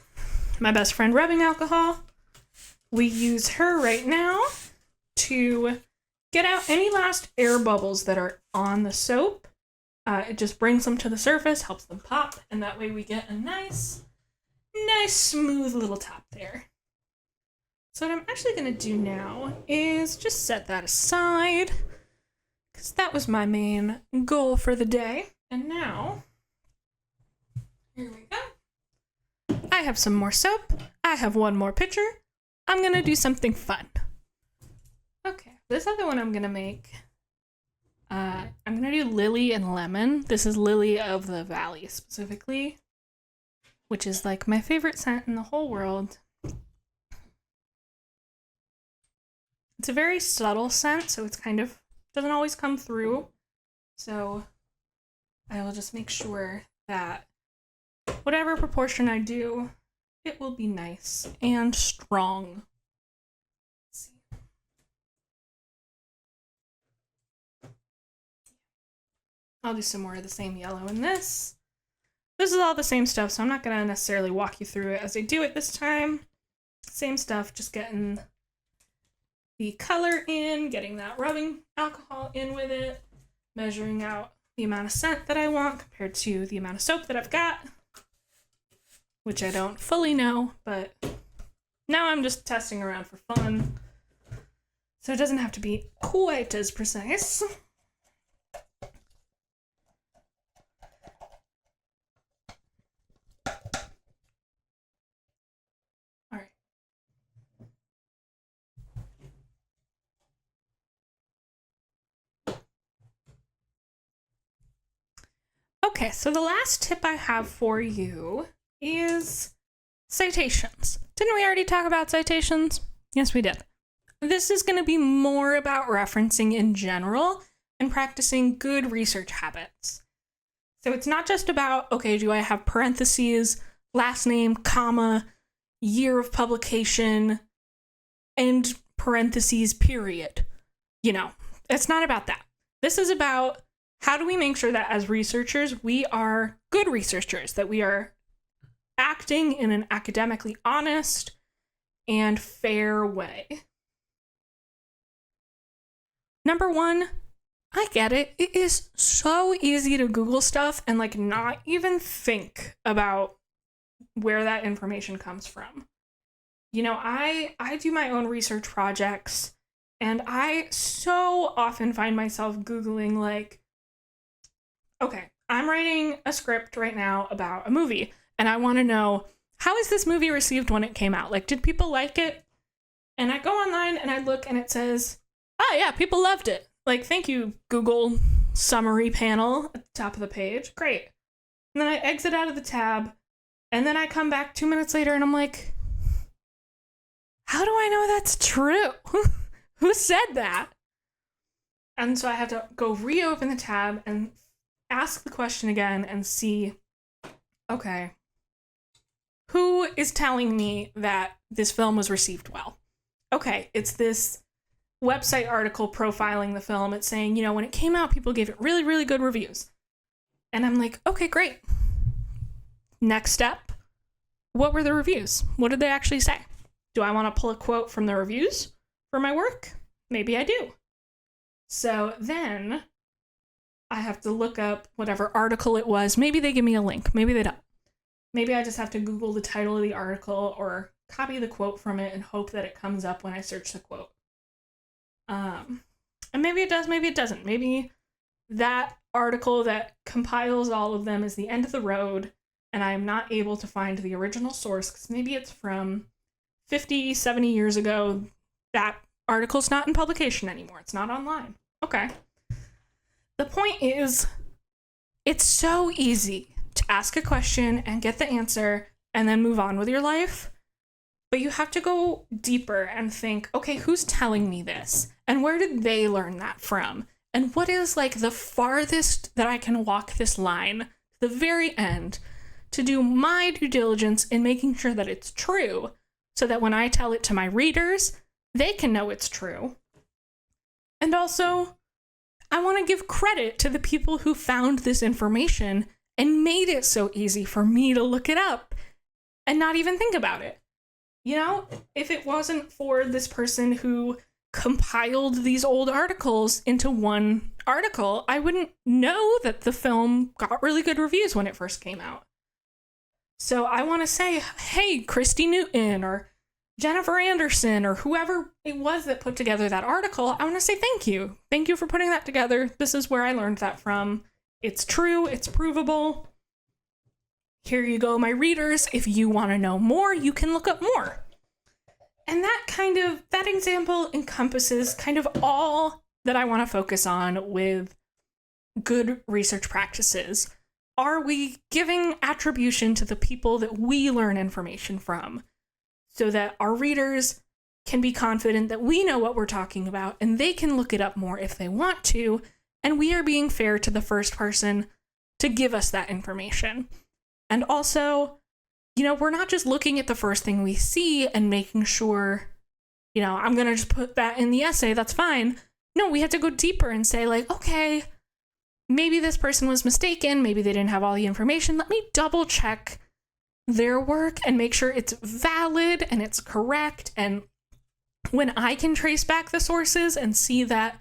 my best friend rubbing alcohol. We use her right now to get out any last air bubbles that are on the soap. It just brings them to the surface, helps them pop, and that way we get a nice smooth little top there. So what I'm actually going to do now is just set that aside, because that was my main goal for the day. And now, here we go. I have some more soap. I have one more pitcher. I'm going to do something fun. Okay, this other one I'm going to make, I'm going to do Lily and Lemon. This is Lily of the Valley specifically, which is like my favorite scent in the whole world. It's a very subtle scent, so it's kind of doesn't always come through. So I will just make sure that whatever proportion I do, it will be nice and strong. Let's see. I'll do some more of the same yellow in this. This is all the same stuff, so I'm not going to necessarily walk you through it as I do it this time. Same stuff, just getting the color in, getting that rubbing alcohol in with it, measuring out the amount of scent that I want compared to the amount of soap that I've got, which I don't fully know, but now I'm just testing around for fun, so it doesn't have to be quite as precise. Okay, so the last tip I have for you is citations. Didn't we already talk about citations? Yes, we did. This is going to be more about referencing in general and practicing good research habits. So it's not just about, okay, do I have parentheses, last name, comma, year of publication, and parentheses, period. You know, it's not about that. This is about how do we make sure that as researchers, we are good researchers, that we are acting in an academically honest and fair way. Number one, I get it. It is so easy to Google stuff and like not even think about where that information comes from. You know, I do my own research projects, and I so often find myself Googling like, okay, I'm writing a script right now about a movie, and I want to know, how is this movie received when it came out? Like, did people like it? And I go online and I look and it says, oh yeah, people loved it. Like, thank you, Google summary panel at the top of the page. Great. And then I exit out of the tab, and then I come back 2 minutes later and I'm like, how do I know that's true? Who said that? And so I have to go reopen the tab and ask the question again and see, okay, who is telling me that this film was received well? Okay, it's this website article profiling the film. It's saying, you know, when it came out, people gave it really, really good reviews. And I'm like, okay, great. Next step. What were the reviews? What did they actually say? Do I want to pull a quote from the reviews for my work? Maybe I do. So then I have to look up whatever article it was. Maybe they give me a link. Maybe they don't. Maybe I just have to Google the title of the article or copy the quote from it and hope that it comes up when I search the quote. And maybe it does, maybe it doesn't. Maybe that article that compiles all of them is the end of the road and I am not able to find the original source because maybe it's from 50, 70 years ago. That article's not in publication anymore. It's not online. Okay. The point is, it's so easy to ask a question and get the answer and then move on with your life. But you have to go deeper and think, okay, who's telling me this? And where did they learn that from? And what is like the farthest that I can walk this line to the very end to do my due diligence in making sure that it's true so that when I tell it to my readers, they can know it's true. And also, I want to give credit to the people who found this information and made it so easy for me to look it up and not even think about it. You know, if it wasn't for this person who compiled these old articles into one article, I wouldn't know that the film got really good reviews when it first came out. So I want to say, hey, Christy Newton or Jennifer Anderson or whoever it was that put together that article, I want to say thank you. Thank you for putting that together. This is where I learned that from. It's true. It's provable. Here you go, my readers. If you want to know more, you can look up more. And that example encompasses kind of all that I want to focus on with good research practices. Are we giving attribution to the people that we learn information from so that our readers can be confident that we know what we're talking about and they can look it up more if they want to, and we are being fair to the first person to give us that information. And also, you know, we're not just looking at the first thing we see and making sure, you know, I'm going to just put that in the essay, that's fine. No, we have to go deeper and say like, okay, maybe this person was mistaken, maybe they didn't have all the information. Let me double check their work and make sure it's valid and it's correct. And when I can trace back the sources and see that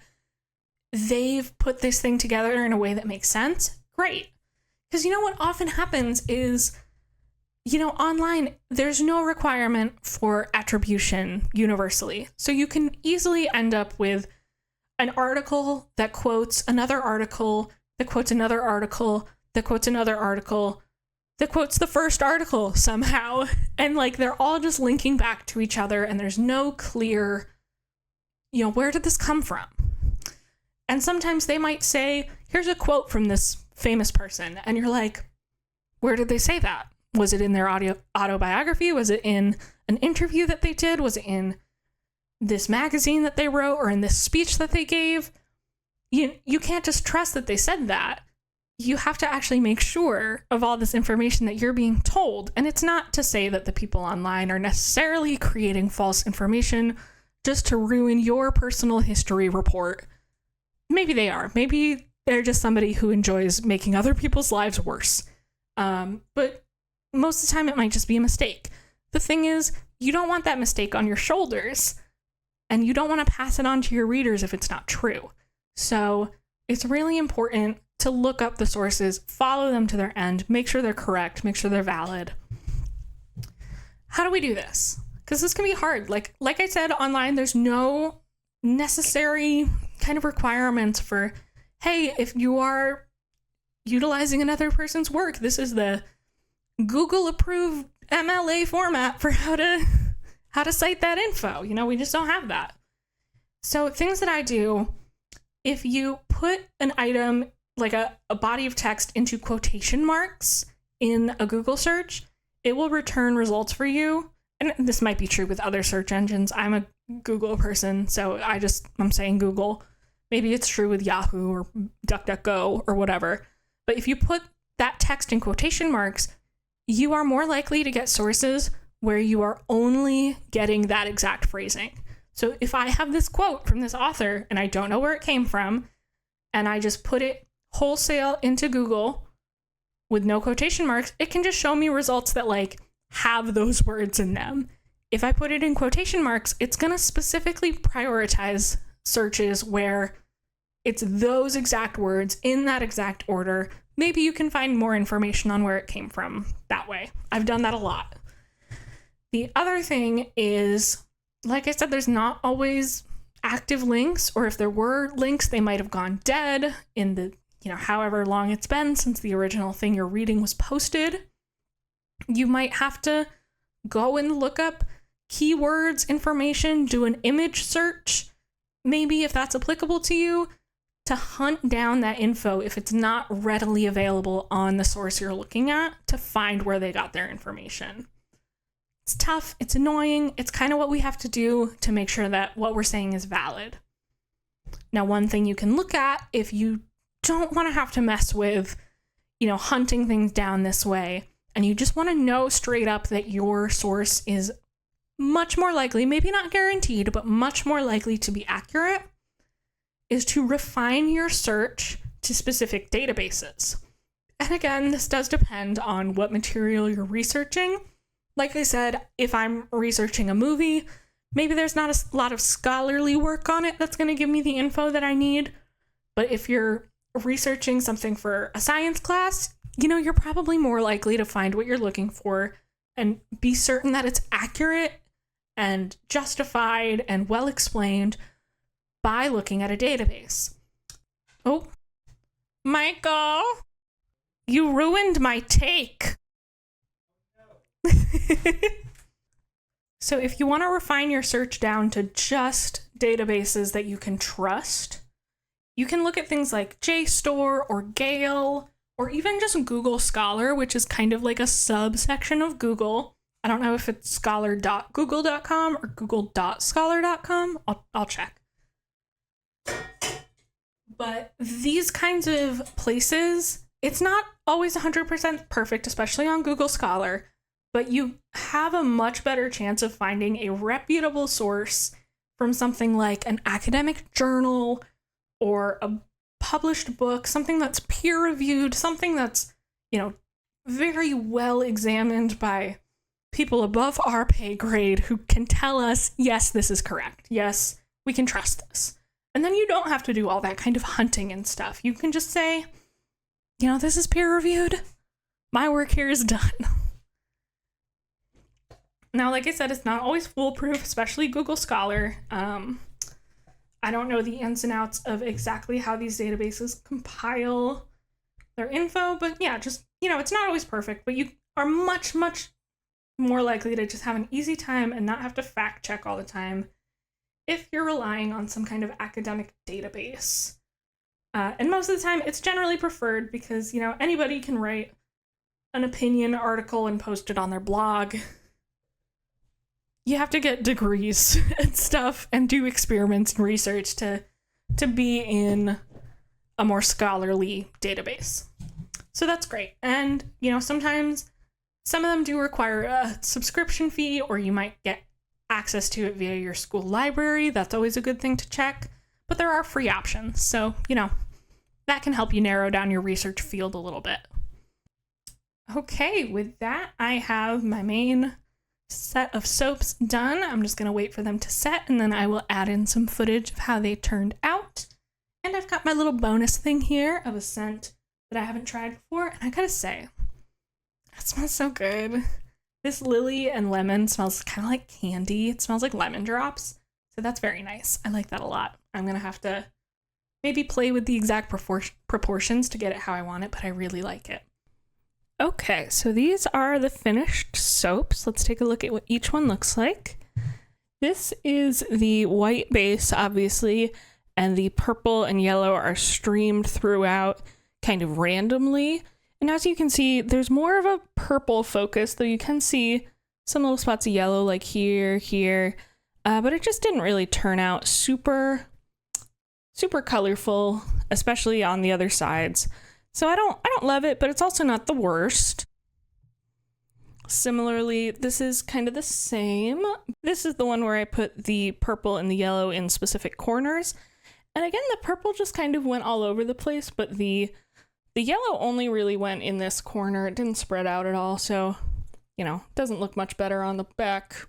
they've put this thing together in a way that makes sense, great. Because you know what often happens is, you know, online, there's no requirement for attribution universally. So you can easily end up with an article that quotes another article, that quotes another article, that quotes another article, that quotes the first article somehow. And like, they're all just linking back to each other and there's no clear, you know, where did this come from? And sometimes they might say, here's a quote from this famous person. And you're like, where did they say that? Was it in their autobiography? Was it in an interview that they did? Was it in this magazine that they wrote or in this speech that they gave? You can't just trust that they said that. You have to actually make sure of all this information that you're being told. And it's not to say that the people online are necessarily creating false information just to ruin your personal history report. Maybe they are. Maybe they're just somebody who enjoys making other people's lives worse. But most of the time it might just be a mistake. the thing is, you don't want that mistake on your shoulders, and you don't want to pass it on to your readers if it's not true. So it's really important to look up the sources, follow them to their end, make sure they're correct, make sure they're valid. How do we do this? Because this can be hard. Like I said, online, there's no necessary kind of requirements for, hey, if you are utilizing another person's work, this is the Google approved MLA format for how to cite that info. We just don't have that. So things that I do, if you put an item like a body of text into quotation marks in a Google search, it will return results for you. And this might be true with other search engines. I'm a Google person, so I'm saying Google. Maybe it's true with Yahoo or DuckDuckGo or whatever. But if you put that text in quotation marks, you are more likely to get sources where you are only getting that exact phrasing. So if I have this quote from this author and I don't know where it came from, and I just put it wholesale into Google with no quotation marks, it can just show me results that have those words in them. If I put it in quotation marks, it's going to specifically prioritize searches where it's those exact words in that exact order. Maybe you can find more information on where it came from that way. I've done that a lot. The other thing is, like I said, there's not always active links, or if there were links, they might have gone dead in the, however long it's been since the original thing you're reading was posted. You might have to go and look up keywords information, do an image search, maybe if that's applicable to you, to hunt down that info if it's not readily available on the source you're looking at, to find where they got their information. It's tough, it's annoying, it's kind of what we have to do to make sure that what we're saying is valid. Now, one thing you can look at if you don't want to have to mess with, hunting things down this way, and you just want to know straight up that your source is much more likely, maybe not guaranteed, but much more likely to be accurate, is to refine your search to specific databases. And again, this does depend on what material you're researching. Like I said, if I'm researching a movie, maybe there's not a lot of scholarly work on it that's going to give me the info that I need. But if you're researching something for a science class, you're probably more likely to find what you're looking for and be certain that it's accurate and justified and well explained by looking at a database. Oh, Michael, you ruined my take. So if you want to refine your search down to just databases that you can trust, you can look at things like JSTOR or Gale, or even just Google Scholar, which is kind of like a subsection of Google. I don't know if it's scholar.google.com or google.scholar.com. I'll check. But these kinds of places, it's not always 100% perfect, especially on Google Scholar, but you have a much better chance of finding a reputable source from something like an academic journal or a published book, something that's peer-reviewed, something that's, very well examined by people above our pay grade who can tell us, yes, this is correct. Yes, we can trust this. And then you don't have to do all that kind of hunting and stuff. You can just say, this is peer-reviewed. My work here is done. Now, like I said, it's not always foolproof, especially Google Scholar. I don't know the ins and outs of exactly how these databases compile their info, but yeah, just, it's not always perfect, but you are much, much more likely to just have an easy time and not have to fact check all the time if you're relying on some kind of academic database. And most of the time, it's generally preferred because, anybody can write an opinion article and post it on their blog. You have to get degrees and stuff and do experiments and research to be in a more scholarly database. So that's great. And, sometimes some of them do require a subscription fee, or you might get access to it via your school library. That's always a good thing to check. But there are free options. So, that can help you narrow down your research field a little bit. Okay, with that, I have my main set of soaps done. I'm just going to wait for them to set, and then I will add in some footage of how they turned out. And I've got my little bonus thing here of a scent that I haven't tried before, and I gotta say, that smells so good. This lily and lemon smells kind of like candy. It smells like lemon drops, so that's very nice. I like that a lot. I'm gonna have to maybe play with the exact proportions to get it how I want it, but I really like it. Okay, so these are the finished soaps. Let's take a look at what each one looks like. This is the white base, obviously, and the purple and yellow are streamed throughout kind of randomly. And as you can see, there's more of a purple focus, though you can see some little spots of yellow like here, but it just didn't really turn out super colorful, especially on the other sides. So I don't love it, but it's also not the worst. Similarly, this is kind of the same. This is the one where I put the purple and the yellow in specific corners. And again, the purple just kind of went all over the place, but the yellow only really went in this corner. It didn't spread out at all, so, you know, doesn't look much better on the back.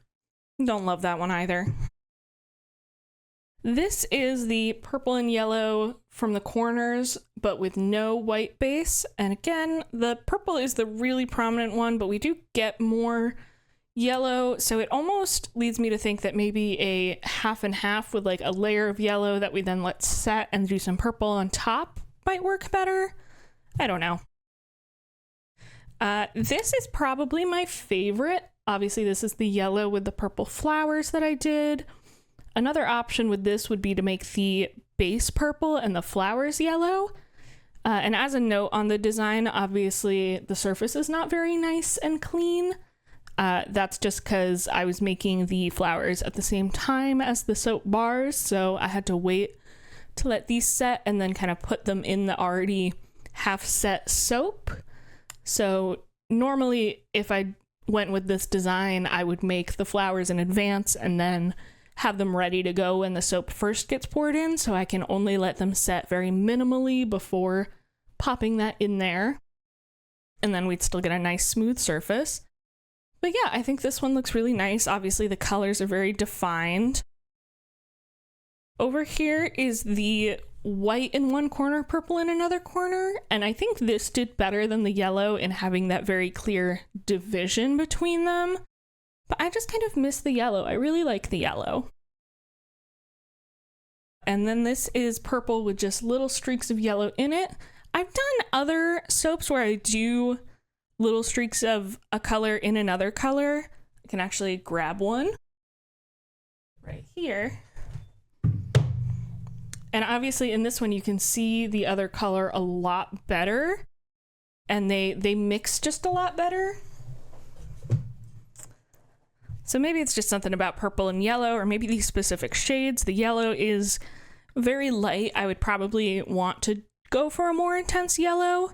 Don't love that one either. This is the purple and yellow from the corners, but with no white base. And again, the purple is the really prominent one, but we do get more yellow, so it almost leads me to think that maybe a half and half with like a layer of yellow that we then let set and do some purple on top might work better. I don't know. This is probably my favorite. Obviously, this is the yellow with the purple flowers that I did. Another option with this would be to make the base purple and the flowers yellow. And as a note on the design, obviously the surface is not very nice and clean. That's just because I was making the flowers at the same time as the soap bars, so I had to wait to let these set and then kind of put them in the already half set soap. So normally if I went with this design, I would make the flowers in advance and then have them ready to go when the soap first gets poured in, so I can only let them set very minimally before popping that in there. And then we'd still get a nice smooth surface. But yeah, I think this one looks really nice. Obviously, the colors are very defined. Over here is the white in one corner, purple in another corner, and I think this did better than the yellow in having that very clear division between them. But I just kind of miss the yellow. I really like the yellow. And then this is purple with just little streaks of yellow in it. I've done other soaps where I do little streaks of a color in another color. I can actually grab one right here. And obviously in this one you can see the other color a lot better, and they mix just a lot better. So maybe it's just something about purple and yellow, or maybe these specific shades. The yellow is very light. I would probably want to go for a more intense yellow.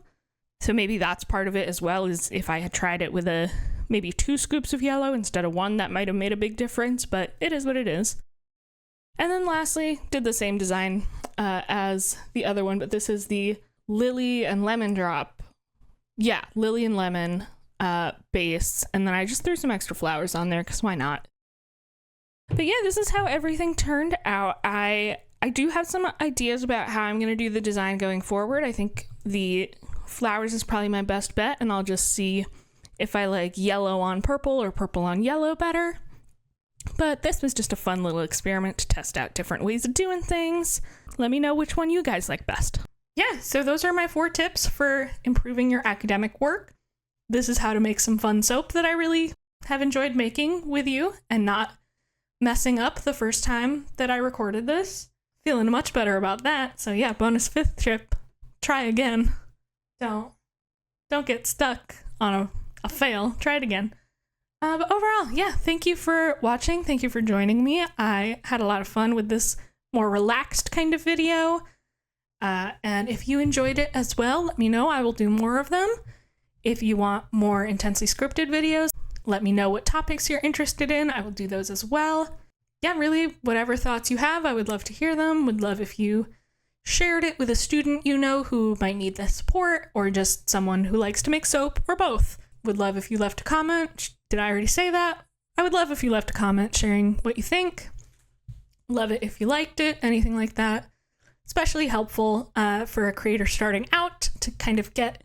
So maybe that's part of it as well, is if I had tried it with maybe 2 scoops of yellow instead of 1, that might have made a big difference, but it is what it is. And then lastly, did the same design as the other one, but this is the lily and lemon drop. Yeah, lily and lemon base, and then I just threw some extra flowers on there because why not? But yeah, this is how everything turned out. I do have some ideas about how I'm going to do the design going forward. I think the flowers is probably my best bet, and I'll just see if I like yellow on purple or purple on yellow better. But this was just a fun little experiment to test out different ways of doing things. Let me know which one you guys like best. Yeah, so those are my 4 tips for improving your academic work. This is how to make some fun soap that I really have enjoyed making with you and not messing up the first time that I recorded this. Feeling much better about that. So yeah, bonus 5th tip. Try again. Don't get stuck on a fail. Try it again. But overall, yeah, thank you for watching. Thank you for joining me. I had a lot of fun with this more relaxed kind of video. And if you enjoyed it as well, let me know. I will do more of them. If you want more intensely scripted videos, let me know what topics you're interested in. I will do those as well. Yeah, really, whatever thoughts you have, I would love to hear them. Would love if you shared it with a student you know who might need this support, or just someone who likes to make soap, or both. Would love if you left a comment. Did I already say that? I would love if you left a comment sharing what you think. Love it if you liked it, anything like that. Especially helpful for a creator starting out to kind of get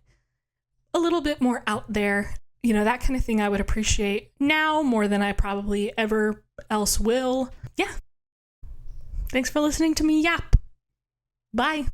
a little bit more out there. You know, that kind of thing I would appreciate now more than I probably ever else will. Yeah. Thanks for listening to me yap. Bye.